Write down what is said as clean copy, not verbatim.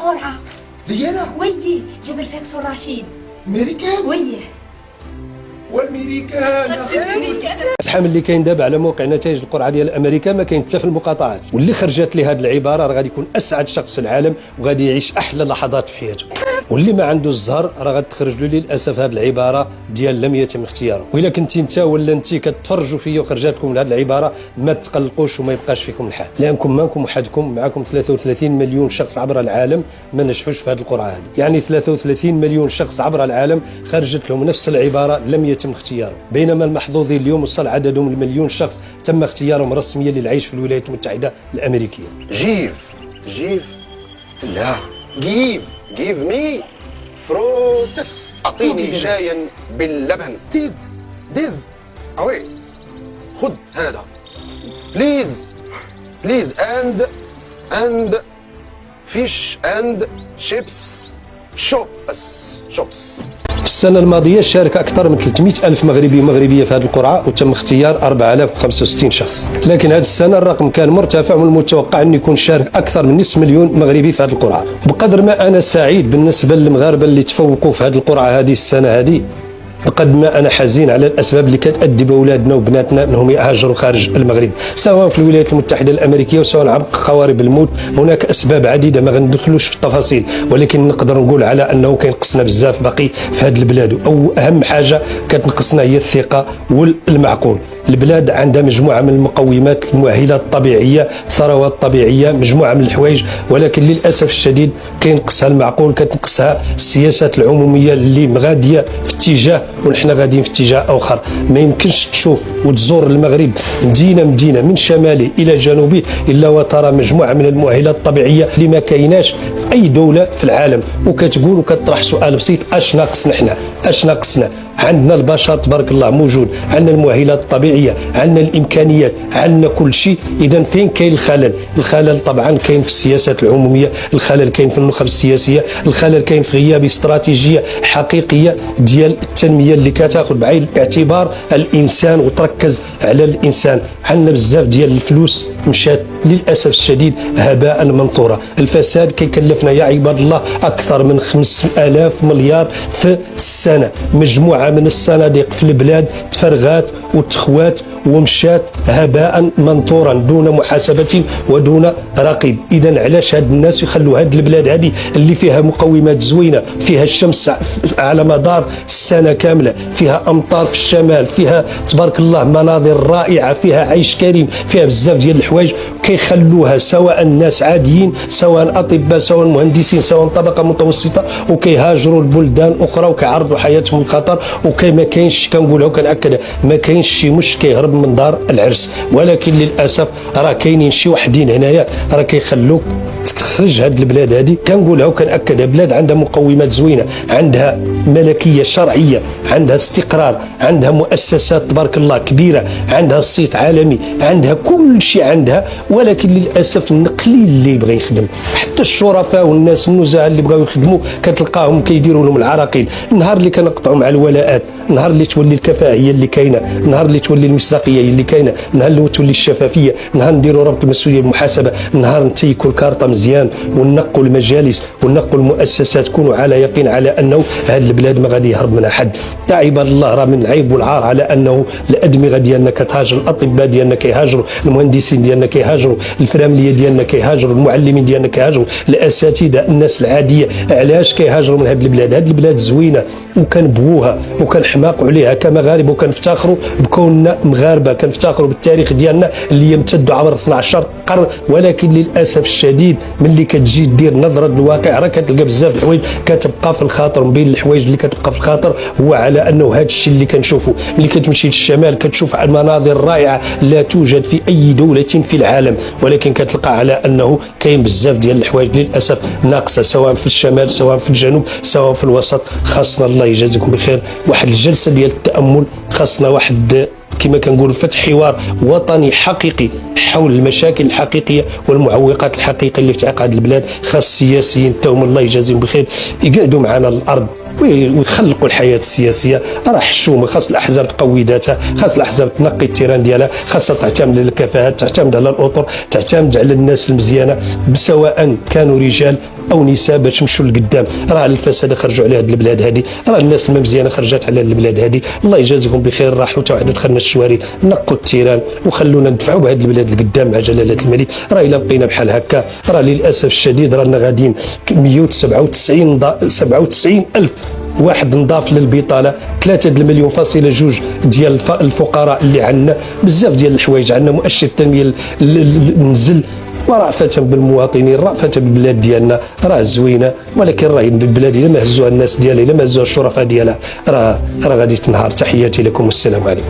القرعة. لي انا؟ ويه جبل فاكس الرشيد. امريكان؟ ويه والميريكان الزحام اللي كاين دابا على موقع نتائج القرعه ديال امريكا ما كاين حتى في المقاطعات، واللي خرجت ليه هذه العباره راه غادي يكون اسعد شخص في العالم وغادي يعيش احلى لحظات في حياته، واللي ما عنده الزهر راه غتخرج له للاسف هذه العباره ديال لم يتم اختياره. والا كنتي انت ولا انت كتفرجوا فيا وخرجت لكم هذه العباره ما تقلقوش وما يبقاش فيكم الحال، لانكم ماكم وحدكم، معكم 33 مليون شخص عبر العالم ما نجحوش في هذه القرعه هذه، يعني 33 مليون شخص عبر العالم خرجت لهم نفس العباره لم يتم اختياره، بينما المحظوظين اليوم وصل عددهم المليون شخص تم اختيارهم رسميا للعيش في الولايات المتحده الامريكيه. جيف لا جيف مي فروتس، اعطيني شايا باللبن. ديز اوي، خذ هذا بليز اند فيش اند شيبس شوبس. السنة الماضية شارك أكثر من 300 ألف مغربي ومغربية في هذه القرعة وتم اختيار 4065 شخص، لكن هذه السنة الرقم كان مرتفع والمتوقع أن يكون شارك أكثر من نصف مليون مغربي في هذه القرعة. وبقدر ما أنا سعيد بالنسبة للمغاربة اللي تفوقوا في هذه القرعة هذه السنة هذه، بقد ما أنا حزين على الأسباب اللي كتأدي بأولادنا وبناتنا أنهم يهاجروا خارج المغرب، سواء في الولايات المتحدة الأمريكية وسواء عبر قوارب الموت. هناك أسباب عديدة ما غندخلوش في التفاصيل، ولكن نقدر نقول على أنه كينقصنا بزاف باقي في هذه البلاد، أو أهم حاجة كتنقصنا هي الثقة والمعقول. البلاد عندها مجموعة من المقومات، المؤهلات الطبيعية، ثروات طبيعية، مجموعة من الحوايج، ولكن للأسف الشديد كينقصها المعقول، كتنقصها السياسات العمومية اللي مغادية في اتجاه ونحن غاديين في اتجاه آخر. ما يمكنش تشوف وتزور المغرب مدينة من شماله إلى جنوبه إلا وترى مجموعة من المؤهلات الطبيعية اللي ما كايناش في أي دولة في العالم، وكتقول وكتطرح سؤال بسيط: اش ناقصنا حنا؟ اش ناقصنا؟ عندنا البشر تبارك الله موجود، عندنا المؤهلات الطبيعيه، عندنا الامكانيات، عندنا كل شيء. اذا فين كاين الخلل؟ الخلل طبعا كاين في السياسات العموميه، الخلل كاين في النخب السياسيه، الخلل كاين في غياب استراتيجيه حقيقيه ديال التنميه اللي كتاخذ بعين الاعتبار الانسان وتركز على الانسان. عندنا بزاف ديال الفلوس مشات للاسف الشديد هباء منثورا. الفساد كيكلفنا يا عباد الله اكثر من 5000 مليار في السنه. مجموعه من الصناديق في البلاد تفرغات وتخوات ومشات هباء منثورا دون محاسبه ودون رقيب. اذا علاش هاد الناس يخلوا هاد البلاد هذه اللي فيها مقومات زوينه، فيها الشمس على مدار السنه كامله، فيها امطار في الشمال، فيها تبارك الله مناظر رائعه، فيها عيش كريم، فيها بزاف ديال الحوايج، كيخلوها سواء الناس عاديين، سواء اطباء، سواء مهندسين، سواء طبقه متوسطه، وكيهاجروا لبلدان اخرى وكيعرضوا حياتهم للخطر. وما كاينش، كنقولها وكنأكدها، ما كاينش شي مش كيهرب من دار العرس، ولكن للاسف راه كاينين شي وحدين هنايا راه كيخلوك تخرج هاد البلاد هذه. كنقولها وكنأكدها، بلاد عندها مقومات زوينه، عندها ملكيه شرعيه، عندها استقرار، عندها مؤسسات تبارك الله كبيره، عندها صيت عالمي، عندها كل شيء عندها، ولكن للاسف القليل اللي يبغى يخدم. حتى الشرفاء والناس النزهه اللي بغاو يخدموا كتلقاهم كيديروا لهم العراقيل. النهار اللي كنقطعوا مع الولاءات، النهار اللي تولي الكفاءه هي اللي كاينه، النهار اللي تولي المصداقيه هي اللي كاينه، النهار اللي تولي الشفافيه، النهار نديروا ربط المسؤوليه بالمحاسبه، النهار نتيكوا الكارطه مزيان وننقوا المجالس وننقوا المؤسسات. كونوا على يقين على انه هذه البلاد ما غادي يهرب منها حد. يا عباد الله راه من العيب والعار على انه الادمغه ديالنا كتهاجر، الاطباء ديالنا كيهاجروا، المهندسين ديالنا كيهاجروا، الفرامليه ديالنا كيهاجروا، المعلمين ديالنا كيهاجروا، الاساتذه، الناس العاديه. علاش كيهاجروا من هذه البلاد؟ هذه البلاد زوينه وكنبغوها وكنحماقوا عليها كمغاربه وكنفتخروا بكوننا مغاربه، كنفتخروا بالتاريخ ديالنا اللي يمتد عبر 12 قرن. ولكن للاسف الشديد ملي كتجي دير نظره للواقع راه كتلقى بزاف الحوايج كتبقى في الخاطر. من بين الحوايج اللي كتبقى في الخاطر هو على انه هذا الشيء اللي كنشوفوا ملي كتمشي للشمال كتشوف المناظر رائعه لا توجد في اي دوله في العالم، ولكن كتلقى على انه كاين بزاف ديال الحوايج للاسف ناقصه، سواء في الشمال سواء في الجنوب سواء في الوسط. خاصنا الله يجازيكم بخير واحد الجلسه ديال التامل، خاصنا واحد كما كنقول فتح حوار وطني حقيقي حول المشاكل الحقيقيه والمعوقات الحقيقيه اللي تعيق البلاد. خاص السياسيين تاهم الله يجازيهم بخير يقعدوا معنا الارض ويخلقوا الحياه السياسيه. راه حشومه، خاص الاحزاب تقوي ذاتها، خاص الاحزاب تنقي التيران ديالها، خاصها تعتمد على الكفاءات، تعتمد على الاطر، تعتمد على الناس المزيانه سواء كانوا رجال او نساء باش نمشوا لقدام. راه الفساد خرجوا على هذه البلاد هذه، راه الناس المزيانه خرجت على البلاد هذه. الله يجازيكم بخير، راحوا حتى واحد دخلنا الشوارع، نقوا التيران وخلونا ندفعوا بهذه البلاد لقدام مع جلاله الملك. راه الا بقينا بحال هكا راه للاسف الشديد رانا غاديين 197 الف واحد نضاف للبطاله، 3 مليون فاصله 2 ديال الفقراء اللي عندنا، بزاف ديال الحوايج عندنا، مؤشر التنميه نزل. ورأفة بالمواطنين، رأفة بالبلاد ديالنا راه زوينه، ولكن راه البلاد الا ما هزوها الناس ديالها، الا ما هزوها الشرفاء ديالها راه غادي تنهار. تحياتي لكم والسلام عليكم.